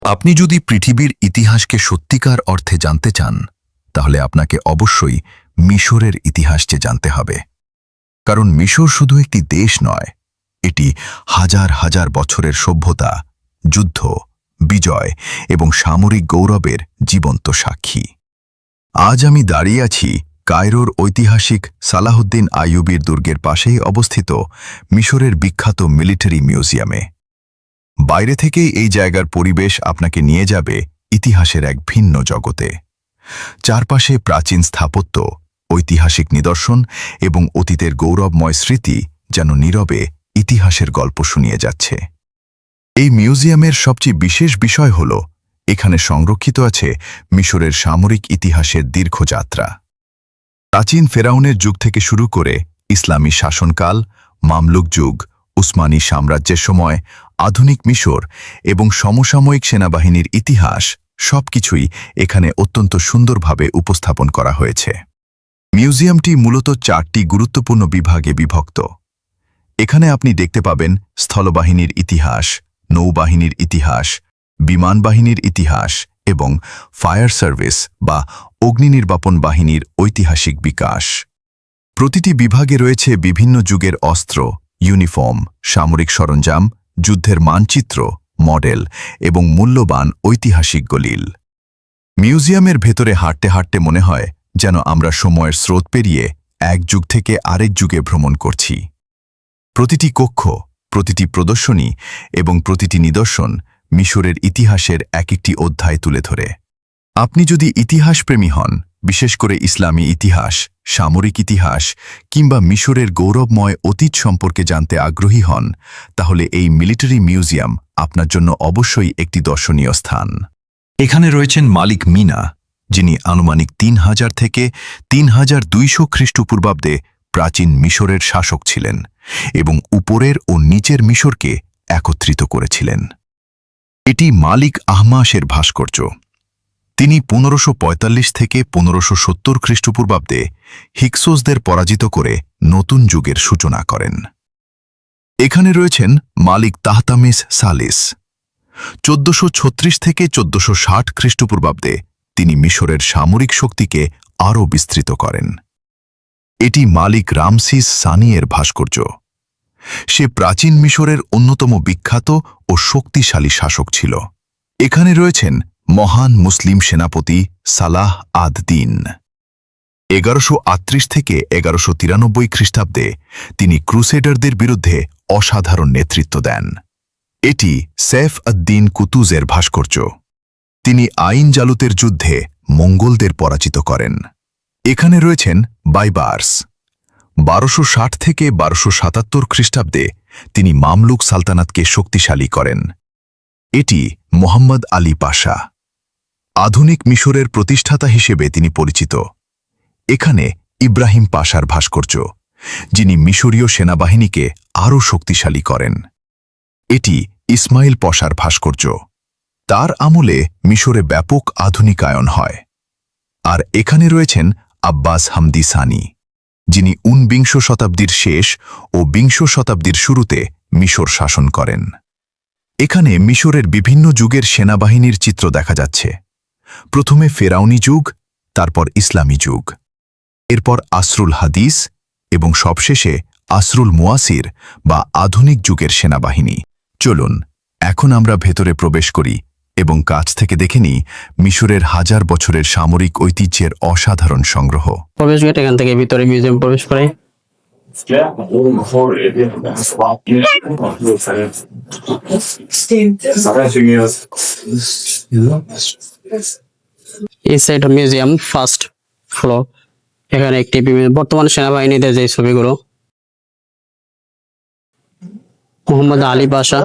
আপনি যদি পৃথিবীর ইতিহাসকে সত্যিকার অর্থে জানতে চান তাহলে আপনাকে অবশ্যই মিশরের ইতিহাসকে জানতে হবে। কারণ মিশর শুধু একটি দেশ নয়, এটি হাজার হাজার বছরের সভ্যতা, যুদ্ধ, বিজয় এবং সামরিক গৌরবের জীবন্ত সাক্ষী। আজ আমি দাঁড়িয়ে আছি কায়রোর ঐতিহাসিক সালাহুদ্দিন আইয়ুবীর দুর্গের পাশেই অবস্থিত মিশরের বিখ্যাত মিলিটারি মিউজিয়ামে। বাইরে থেকেই এই জায়গার পরিবেশ আপনাকে নিয়ে যাবে ইতিহাসের এক ভিন্ন জগতে। চারপাশে প্রাচীন স্থাপত্য, ঐতিহাসিক নিদর্শন এবং অতীতের গৌরবময় স্মৃতি যেন নীরবে ইতিহাসের গল্প শুনিয়ে যাচ্ছে। এই মিউজিয়ামের সবচেয়ে বিশেষ বিষয় হল এখানে সংরক্ষিত আছে মিশরের সামরিক ইতিহাসের দীর্ঘ যাত্রা। প্রাচীন ফেরাউনের যুগ থেকে শুরু করে ইসলামী শাসনকাল, মামলুক যুগ, উসমানী সাম্রাজ্যের সময়, আধুনিক মিশর এবং সমসাময়িক সেনাবাহিনীর ইতিহাস সবকিছুই এখানে অত্যন্ত সুন্দরভাবে উপস্থাপন করা হয়েছে। মিউজিয়ামটি মূলত 4টি গুরুত্বপূর্ণ বিভাগে বিভক্ত। এখানে আপনি দেখতে পাবেন স্থলবাহিনীর ইতিহাস, নৌবাহিনীর ইতিহাস, বিমান বাহিনীর ইতিহাস এবং ফায়ার সার্ভিস বা অগ্নি নির্বাপন বাহিনীর ঐতিহাসিক বিকাশ। প্রতিটি বিভাগে রয়েছে বিভিন্ন যুগের অস্ত্র, ইউনিফর্ম, সামরিক সরঞ্জাম, যুদ্ধের মানচিত্র, মডেল এবং মূল্যবান ঐতিহাসিক দলিল। মিউজিয়ামের ভেতরে হাঁটতে হাঁটতে মনে হয় যেন আমরা সময়ের স্রোত পেরিয়ে এক যুগ থেকে আরেক যুগে ভ্রমণ করছি। প্রতিটি কক্ষ, প্রতিটি প্রদর্শনী এবং প্রতিটি নিদর্শন মিশরের ইতিহাসের এক একটি অধ্যায় তুলে ধরে। আপনি যদি ইতিহাসপ্রেমী হন, বিশেষ করে ইসলামী ইতিহাস, সামরিক ইতিহাস কিংবা মিশরের গৌরবময় অতীত সম্পর্কে জানতে আগ্রহী হন, তাহলে এই মিলিটারি মিউজিয়াম আপনার জন্য অবশ্যই একটি দর্শনীয় স্থান। এখানে রয়েছেন মালিক মিনা, যিনি আনুমানিক 3000 থেকে 3200 খ্রিস্টপূর্বাব্দে প্রাচীন মিশরের শাসক ছিলেন এবং উপরের ও নিচের মিশরকে একত্রিত করেছিলেন। এটি মালিক আহমাসের ভাস্কর্য। তিনি 1545 থেকে 1570 খ্রিস্টপূর্বাব্দে হিক্সোসদের পরাজিত করে নতুন যুগের সূচনা করেন। এখানে রয়েছেন মালিক তাহতামিস সালিস। 1436 থেকে 1460 খ্রিস্টপূর্বাব্দে তিনি মিশরের সামরিক শক্তিকে আরও বিস্তৃত করেন। এটি মালিক রামসিস সানিয়ের ভাস্কর্য। সে প্রাচীন মিশরের অন্যতম বিখ্যাত ও শক্তিশালী শাসক ছিল। এখানে রয়েছেন মহান মুসলিম সেনাপতি সালাহ আদ-দিন। 1138 থেকে 1193 খ্রিস্টাব্দে তিনি ক্রুসেডারদের বিরুদ্ধে অসাধারণ নেতৃত্ব দেন। এটি সেফ আদ-দিন কুতুজের ভাস্কর্য। তিনি আইন জালুতের যুদ্ধে মঙ্গোলদের পরাজিত করেন। এখানে রয়েছেন বাইবার্স। 1260 থেকে 1277 খ্রিস্টাব্দে তিনি মামলুক সালতানাতকে শক্তিশালী করেন। এটি মোহাম্মদ আলী পাশা। আধুনিক মিশরের প্রতিষ্ঠাতা হিসেবে তিনি পরিচিত। এখানে ইব্রাহিম পাশার ভাস্কর্য, যিনি মিশরীয় সেনাবাহিনীকে আরও শক্তিশালী করেন। এটি ইসমাইল পশার ভাস্কর্য। তার আমলে মিশরে ব্যাপক আধুনিকায়ন হয়। আর এখানে রয়েছেন আব্বাস হামদি সানি, যিনি 19 শতাব্দীর শেষ ও 20 শতাব্দীর শুরুতে মিশর শাসন করেন। এখানে মিশরের বিভিন্ন যুগের সেনাবাহিনীর চিত্র দেখা যাচ্ছে। প্রথমে ফেরাউনি যুগ, তারপর ইসলামী যুগ, এরপর আসরুল হাদিস এবং সবশেষে আসরুল মুয়াসির বা আধুনিক যুগের সেনাবাহিনী। চলুন এখন আমরা ভেতরে প্রবেশ করি এবং কাছ থেকে দেখে নিই মিশরের হাজার বছরের সামরিক ঐতিহ্যের অসাধারণ সংগ্রহ। প্রবেশ গেট, এখান থেকে ভিতরে মিউজিয়াম প্রবেশ করে। এই সাইড মিউজিয়াম ফার্স্ট ফ্লোর। এখানে একটি বর্তমান সেনাবাহিনীদের যে ছবিগুলো, মোহাম্মদ আলী পাশা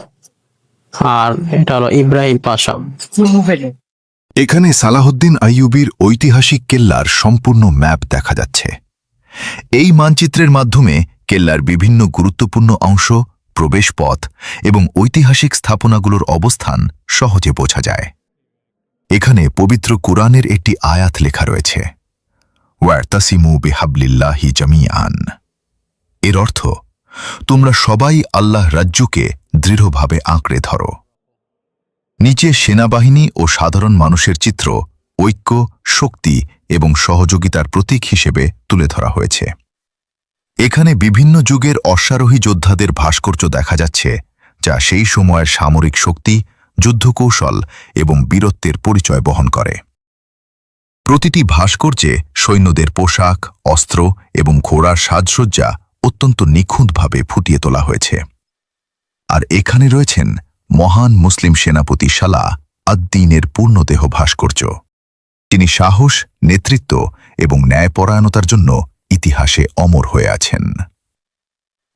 আর এটা হলো ইব্রাহিম পাশা। এখানে সালাহুদ্দিন আইয়ুবীর ঐতিহাসিক কেল্লার সম্পূর্ণ ম্যাপ দেখা যাচ্ছে। এই মানচিত্রের মাধ্যমে কেল্লার বিভিন্ন গুরুত্বপূর্ণ অংশ, প্রবেশপথ এবং ঐতিহাসিক স্থাপনাগুলোর অবস্থান সহজে বোঝা যায়। এখানে পবিত্র কুরআনের একটি আয়াত লেখা রয়েছে, ওয়া'তাসিমু বিহাবলিল্লাহি জামিআন। এর অর্থ, তোমরা সবাই আল্লাহ রাজ্যকে দৃঢ়ভাবে আঁকড়ে ধরো। নিচে সেনাবাহিনী ও সাধারণ মানুষের চিত্র ঐক্য, শক্তি এবং সহযোগিতার প্রতীক হিসেবে তুলে ধরা হয়েছে। এখানে বিভিন্ন যুগের অশ্বারোহী যোদ্ধাদের ভাস্কর্য দেখা যাচ্ছে, যা সেই সময়ের সামরিক শক্তি, যুদ্ধকৌশল এবং বীরত্বের পরিচয় বহন করে। প্রতিটি ভাস্কর্যে সৈন্যদের পোশাক, অস্ত্র এবং ঘোড়ার সাজসজ্জা অত্যন্ত নিখুঁতভাবে ফুটিয়ে তোলা হয়েছে। আর এখানে রয়েছেন মহান মুসলিম সেনাপতি সালাহ আদ-দ্বীনের পূর্ণদেহ ভাস্কর্য। তিনি সাহস, নেতৃত্ব এবং ন্যায়পরায়ণতার জন্য ইতিহাসে অমর হয়ে আছেন।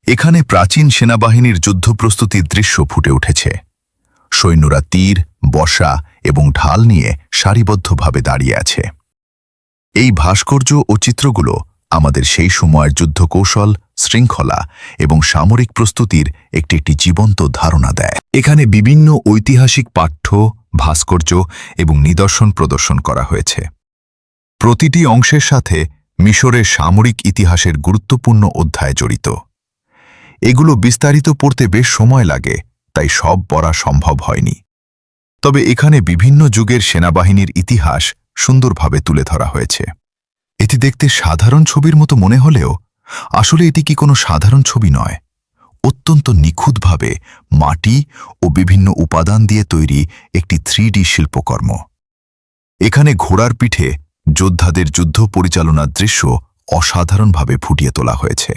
এখানে প্রাচীন সেনাবাহিনীর যুদ্ধপ্রস্তুতির দৃশ্য ফুটে উঠেছে। সৈন্যরা তীর, বর্শা এবং ঢাল নিয়ে সারিবদ্ধভাবে দাঁড়িয়ে আছে। এই ভাস্কর্য ও চিত্রগুলো আমাদের সেই সময়ের যুদ্ধকৌশল, শৃঙ্খলা এবং সামরিক প্রস্তুতির একটি জীবন্ত ধারণা দেয়। এখানে বিভিন্ন ঐতিহাসিক পাঠ্য, ভাস্কর্য এবং নিদর্শন প্রদর্শন করা হয়েছে। প্রতিটি অংশের সাথে মিশরের সামরিক ইতিহাসের গুরুত্বপূর্ণ অধ্যায় জড়িত। এগুলো বিস্তারিত পড়তে বেশ সময় লাগে, তাই সব পড়া সম্ভব হয়নি। তবে এখানে বিভিন্ন যুগের সেনাবাহিনীর ইতিহাস সুন্দরভাবে তুলে ধরা হয়েছে। এটি দেখতে সাধারণ ছবির মতো মনে হলেও আসলে এটি কি কোনো সাধারণ ছবি নয়। অত্যন্ত নিখুঁতভাবে মাটি ও বিভিন্ন উপাদান দিয়ে তৈরি একটি 3D শিল্পকর্ম। এখানে ঘোড়ার পিঠে যোদ্ধাদের যুদ্ধ পরিচালনার দৃশ্য অসাধারণভাবে ফুটিয়ে তোলা হয়েছে।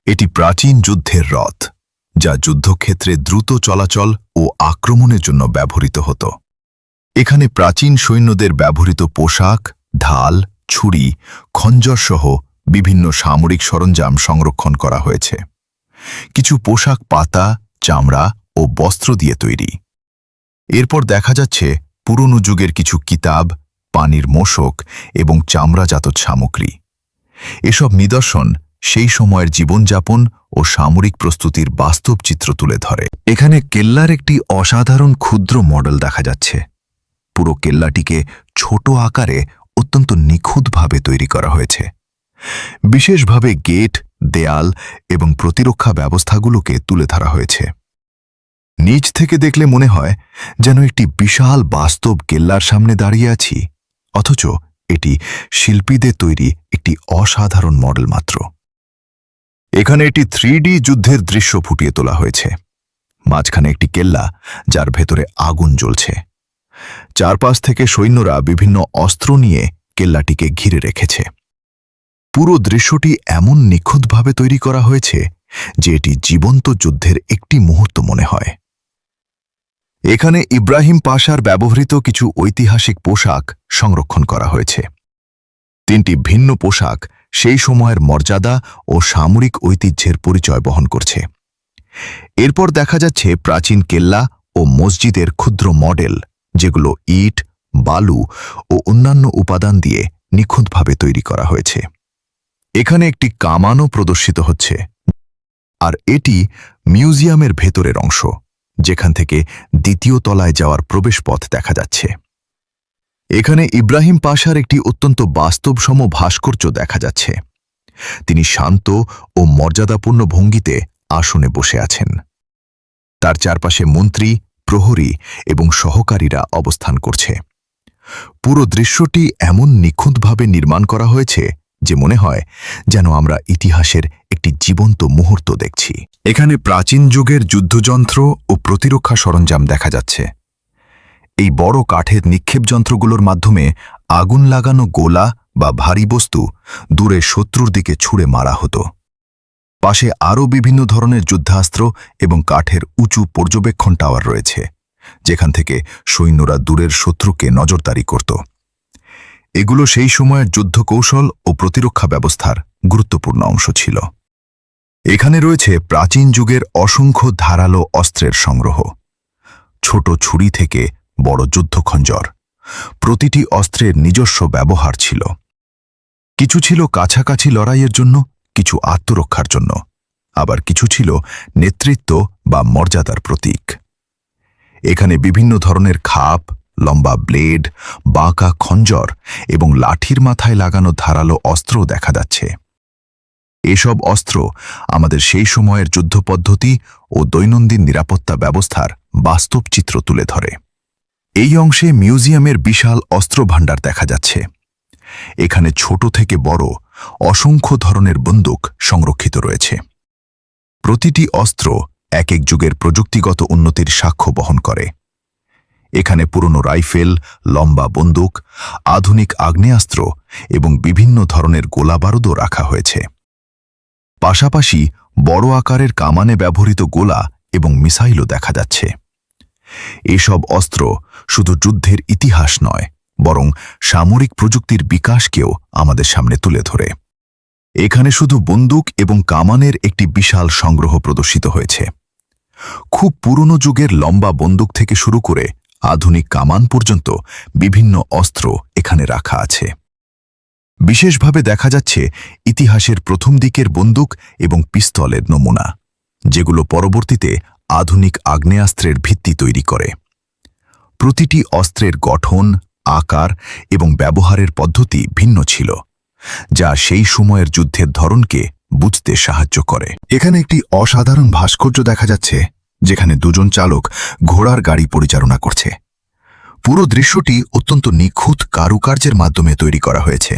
এটি প্রাচীন যুদ্ধের রথ, যা যুদ্ধক্ষেত্রে দ্রুত চলাচল ও আক্রমণের জন্য ব্যবহৃত হতো। এখানে প্রাচীন সৈন্যদের ব্যবহৃত পোশাক, ঢাল, ছুরি, খঞ্জর সহ বিভিন্ন সামরিক সরঞ্জাম সংরক্ষণ করা হয়েছে। কিছু পোশাক পাতা, চামড়া ও বস্ত্র দিয়ে তৈরি। এরপর দেখা যাচ্ছে পুরনো যুগের কিছু কিতাব, পানির মোশক এবং চামড়াজাত সামগ্রী। এসব নিদর্শন সেই সময়ের জীবনযাপন ও সামরিক প্রস্তুতির বাস্তব চিত্র তুলে ধরে। এখানে কেল্লার একটি অসাধারণ ক্ষুদ্র মডেল দেখা যাচ্ছে। পুরো কেল্লাটিকে ছোট আকারে অত্যন্ত নিখুঁতভাবে তৈরি করা হয়েছে। বিশেষভাবে গেট, দেয়াল এবং প্রতিরক্ষা ব্যবস্থাগুলোকে তুলে ধরা হয়েছে। নিচ থেকে দেখলে মনে হয় যেন একটি বিশাল বাস্তব কেল্লার সামনে দাঁড়িয়ে আছি, অথচ এটি শিল্পীদের তৈরি একটি অসাধারণ মডেল মাত্র। এখানে একটি 3D যুদ্ধের দৃশ্য ফুটিয়ে তোলা হয়েছে। মাঝখানে একটি কেল্লা, যার ভেতরে আগুন জ্বলছে। চারপাশ থেকে সৈন্যরা বিভিন্ন অস্ত্র নিয়ে কেল্লাটিকে ঘিরে রেখেছে। পুরো দৃশ্যটি এমন নিখুঁতভাবে তৈরি করা হয়েছে যে এটি জীবন্ত যুদ্ধের একটি মুহূর্ত মনে হয়। এখানে ইব্রাহিম পাশার ব্যবহৃত কিছু ঐতিহাসিক পোশাক সংরক্ষণ করা হয়েছে। 3টি ভিন্ন পোশাক সেই সময়ের মর্যাদা ও সামরিক ঐতিহ্যের পরিচয় বহন করছে। এরপর দেখা যাচ্ছে প্রাচীন কেল্লা ও মসজিদের ক্ষুদ্র মডেল, যেগুলো ইট, বালু ও অন্যান্য উপাদান দিয়ে নিখুঁতভাবে তৈরি করা হয়েছে। এখানে একটি কামানও প্রদর্শিত হচ্ছে, আর এটি মিউজিয়ামের ভেতরের অংশ, যেখান থেকে দ্বিতীয় তলায় যাওয়ার প্রবেশপথ দেখা যাচ্ছে। এখানে ইব্রাহিম পাশার একটি অত্যন্ত বাস্তবসম ভাস্কর্য দেখা যাচ্ছে। তিনি শান্ত ও মর্যাদাপূর্ণ ভঙ্গিতে আসনে বসে আছেন। তার চারপাশে মন্ত্রী, প্রহরী এবং সহকারীরা অবস্থান করছে। পুরো দৃশ্যটি এমন নিখুঁতভাবে নির্মাণ করা হয়েছে যে মনে হয় যেন আমরা ইতিহাসের একটি জীবন্ত মুহূর্ত দেখছি। এখানে প্রাচীন যুগের যুদ্ধযন্ত্র ও প্রতিরক্ষা সরঞ্জাম দেখা যাচ্ছে। এই বড় কাঠের নিক্ষেপ যন্ত্রগুলোর মাধ্যমে আগুন লাগানো গোলা বা ভারী বস্তু দূরে শত্রুর দিকে ছুঁড়ে মারা হতো। পাশে আরও বিভিন্ন ধরনের যুদ্ধাস্ত্র এবং কাঠের উঁচু পর্যবেক্ষণ টাওয়ার রয়েছে, যেখান থেকে সৈন্যরা দূরের শত্রুকে নজরদারি করত। এগুলো সেই সময়ের যুদ্ধকৌশল ও প্রতিরক্ষা ব্যবস্থার গুরুত্বপূর্ণ অংশ ছিল। এখানে রয়েছে প্রাচীন যুগের অসংখ্য ধারালো অস্ত্রের সংগ্রহ। ছোট ছুরি থেকে বড় যুদ্ধখঞ্জর, প্রতিটি অস্ত্রের নিজস্ব ব্যবহার ছিল। কিছু ছিল কাছাকাছি লড়াইয়ের জন্য, কিছু আত্মরক্ষার জন্য, আবার কিছু ছিল নেতৃত্ব বা মর্যাদার প্রতীক। এখানে বিভিন্ন ধরনের খাপ, লম্বা ব্লেড, বাঁকা খঞ্জর এবং লাঠির মাথায় লাগানো ধারালো অস্ত্রও দেখা যাচ্ছে। এসব অস্ত্র আমাদের সেই সময়ের যুদ্ধপদ্ধতি ও দৈনন্দিন নিরাপত্তা ব্যবস্থার বাস্তব চিত্র তুলে ধরে। এই অংশে মিউজিয়ামের বিশাল অস্ত্র ভাণ্ডার দেখা যাচ্ছে। এখানে ছোট থেকে বড় অসংখ্য ধরনের বন্দুক সংরক্ষিত রয়েছে। প্রতিটি অস্ত্র এক এক যুগের প্রযুক্তিগত উন্নতির সাক্ষ্য বহন করে। এখানে পুরনো রাইফেল, লম্বা বন্দুক, আধুনিক আগ্নেয়াস্ত্র এবং বিভিন্ন ধরনের গোলাবারুদও রাখা হয়েছে। পাশাপাশি বড় আকারের কামানে ব্যবহৃত গোলা এবং মিসাইলও দেখা যাচ্ছে। এসব অস্ত্র শুধু যুদ্ধের ইতিহাস নয়, বরং সামরিক প্রযুক্তির বিকাশকেও আমাদের সামনে তুলে ধরে। এখানে শুধু বন্দুক এবং কামানের একটি বিশাল সংগ্রহ প্রদর্শিত হয়েছে। খুব পুরনো যুগের লম্বা বন্দুক থেকে শুরু করে আধুনিক কামান পর্যন্ত বিভিন্ন অস্ত্র এখানে রাখা আছে। বিশেষভাবে দেখা যাচ্ছে ইতিহাসের প্রথম দিকের বন্দুক এবং পিস্তলের নমুনা, যেগুলো পরবর্তীতে আধুনিক আগ্নেয়াস্ত্রের ভিত্তি তৈরি করে। প্রতিটি অস্ত্রের গঠন, আকার এবং ব্যবহারের পদ্ধতি ভিন্ন ছিল, যা সেই সময়ের যুদ্ধের ধরনকে বুঝতে সাহায্য করে। এখানে একটি অসাধারণ ভাস্কর্য দেখা যাচ্ছে, যেখানে দুজন চালক ঘোড়ার গাড়ি পরিচালনা করছে। পুরো দৃশ্যটি অত্যন্ত নিখুঁত কারুকার্যের মাধ্যমে তৈরি করা হয়েছে।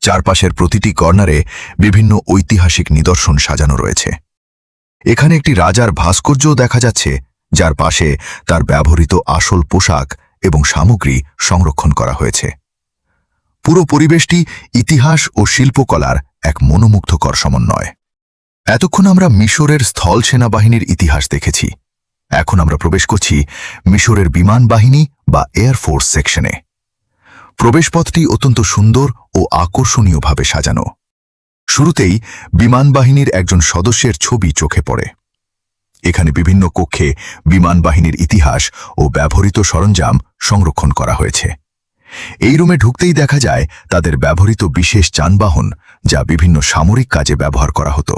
চারপাশের প্রতিটি কর্নারে বিভিন্ন ঐতিহাসিক নিদর্শন সাজানো রয়েছে। এখানে একটি রাজার ভাস্কর্যও দেখা যাচ্ছে, যার পাশে তার ব্যবহৃত আসল পোশাক এবং সামগ্রী সংরক্ষণ করা হয়েছে। পুরো পরিবেশটি ইতিহাস ও শিল্পকলার এক মনোমুগ্ধকর সমন্বয়। এতক্ষণ আমরা মিশরের স্থল সেনাবাহিনীর ইতিহাস দেখেছি। এখন আমরা প্রবেশ করছি মিশরের বিমান বাহিনী বা এয়ারফোর্স সেকশনে। প্রবেশপথটি অত্যন্ত সুন্দর ও আকর্ষণীয়ভাবে সাজানো। শুরুতেই বিমান বাহিনীর একজন সদস্যের ছবি চোখে পড়ে। এখানে বিভিন্ন কক্ষে বিমান বাহিনীর ইতিহাস ও ব্যবহৃত সরঞ্জাম সংরক্ষণ করা হয়েছে। এই রুমে ঢুকতেই দেখা যায় তাদের ব্যবহৃত বিশেষ যানবাহন, যা বিভিন্ন সামরিক কাজে ব্যবহার করা হতো।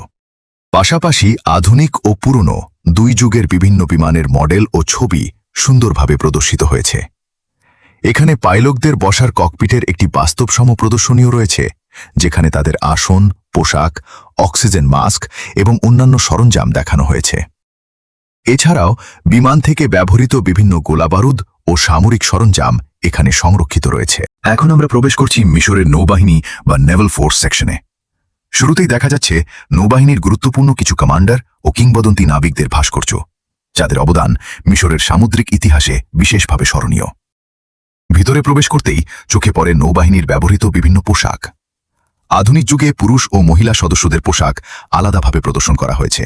পাশাপাশি আধুনিক ও পুরনো দুই যুগের বিভিন্ন বিমানের মডেল ও ছবি সুন্দরভাবে প্রদর্শিত হয়েছে। এখানে পাইলটদের বসার ককপিটের একটি বাস্তবসম প্রদর্শনীও রয়েছে, যেখানে তাদের আসন, পোশাক, অক্সিজেন মাস্ক এবং অন্যান্য সরঞ্জাম দেখানো হয়েছে। এছাড়াও বিমান থেকে ব্যবহৃত বিভিন্ন গোলাবারুদ ও সামরিক সরঞ্জাম এখানে সংরক্ষিত রয়েছে। এখন আমরা প্রবেশ করছি মিশরের নৌবাহিনী বা নেভাল ফোর্স সেকশনে। শুরুতেই দেখা যাচ্ছে নৌবাহিনীর গুরুত্বপূর্ণ কিছু কমান্ডার ও কিংবদন্তি নাবিকদের ভাস্কর্য, যাদের অবদান মিশরের সামুদ্রিক ইতিহাসে বিশেষভাবে স্মরণীয়। ভিতরে প্রবেশ করতেই চোখে পড়ে নৌবাহিনীর ব্যবহৃত বিভিন্ন পোশাক। আধুনিক যুগে পুরুষ ও মহিলা সদস্যদের পোশাক আলাদাভাবে প্রদর্শন করা হয়েছে।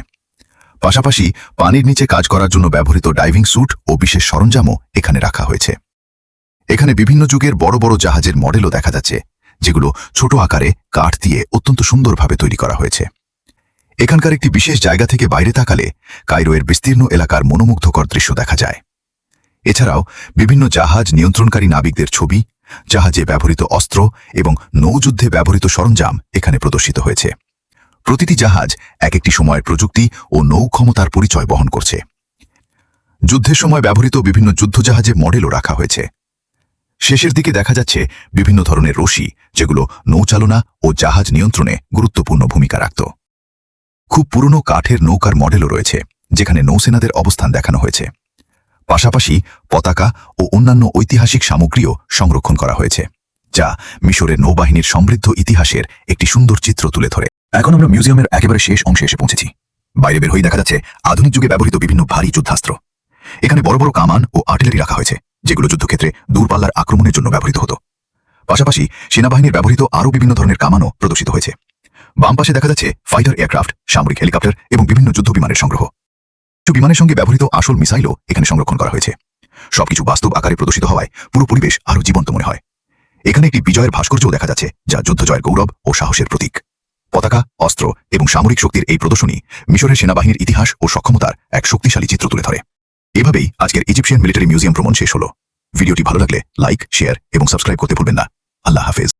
পাশাপাশি পানির নিচে কাজ করার জন্য ব্যবহৃত ডাইভিং স্যুট ও বিশেষ সরঞ্জামও এখানে রাখা হয়েছে। এখানে বিভিন্ন যুগের বড় বড় জাহাজের মডেলও দেখা যাচ্ছে, যেগুলো ছোট আকারে কাঠ দিয়ে অত্যন্ত সুন্দরভাবে তৈরি করা হয়েছে। এখানকার একটি বিশেষ জায়গা থেকে বাইরে তাকালে কায়রোয়ের বিস্তীর্ণ এলাকার মনোমুগ্ধকর দৃশ্য দেখা যায়। এছাড়াও বিভিন্ন জাহাজ নিয়ন্ত্রণকারী নাবিকদের ছবি, জাহাজে ব্যবহৃত অস্ত্র এবং নৌযুদ্ধে ব্যবহৃত সরঞ্জাম এখানে প্রদর্শিত হয়েছে। প্রতিটি জাহাজ এক একটি সময়ের প্রযুক্তি ও নৌ ক্ষমতার পরিচয় বহন করছে। যুদ্ধের সময় ব্যবহৃত বিভিন্ন যুদ্ধজাহাজের মডেলও রাখা হয়েছে। শেষের দিকে দেখা যাচ্ছে বিভিন্ন ধরনের রশি, যেগুলো নৌচালনা ও জাহাজ নিয়ন্ত্রণে গুরুত্বপূর্ণ ভূমিকা রাখত। খুব পুরনো কাঠের নৌকার মডেলও রয়েছে, যেখানে নৌসেনাদের অবস্থান দেখানো হয়েছে। পাশাপাশি পতাকা ও অন্যান্য ঐতিহাসিক সামগ্রীও সংরক্ষণ করা হয়েছে, যা মিশরের নৌবাহিনীর সমৃদ্ধ ইতিহাসের একটি সুন্দর চিত্র তুলে ধরে। এখন আমরা মিউজিয়ামের একেবারে শেষ অংশে এসে পৌঁছেছি। বাইরে বের হয়ে দেখা যাচ্ছে আধুনিক যুগে ব্যবহৃত বিভিন্ন ভারী যুদ্ধাস্ত্র। এখানে বড় বড় কামান ও আর্টিলারি রাখা হয়েছে, যেগুলো যুদ্ধক্ষেত্রে দূরপাল্লার আক্রমণের জন্য ব্যবহৃত হতো। পাশাপাশি সেনাবাহিনীর ব্যবহৃত আরও বিভিন্ন ধরনের কামানও প্রদর্শিত হয়েছে। বাম পাশে দেখা যাচ্ছে ফাইটার এয়ারক্রাফট, সামরিক হেলিকপ্টার এবং বিভিন্ন যুদ্ধ বিমানের সংগ্রহ। কিছু বিমানের সঙ্গে ব্যবহৃত আসল মিসাইলও এখানে সংরক্ষণ করা হয়েছে। সবকিছু বাস্তব আকারে প্রদর্শিত হওয়ায় পুরো পরিবেশ আরও জীবন্ত মনে হয়। এখানে একটি বিজয়ের ভাস্কর্যও দেখা যাচ্ছে, যা যুদ্ধ জয়ের গৌরব ও সাহসের প্রতীক। পতাকা, অস্ত্র এবং সামরিক শক্তির এই প্রদর্শনী মিশরের সেনাবাহিনীর ইতিহাস ও সক্ষমতার এক শক্তিশালী চিত্র তুলে ধরে। এভাবেই আজকের ইজিপশিয়ান মিলিটারি মিউজিয়াম ভ্রমণ শেষ হলো। ভিডিওটি ভালো লাগলে লাইক, শেয়ার এবং সাবস্ক্রাইব করতে ভুলবেন না। আল্লাহ হাফেজ।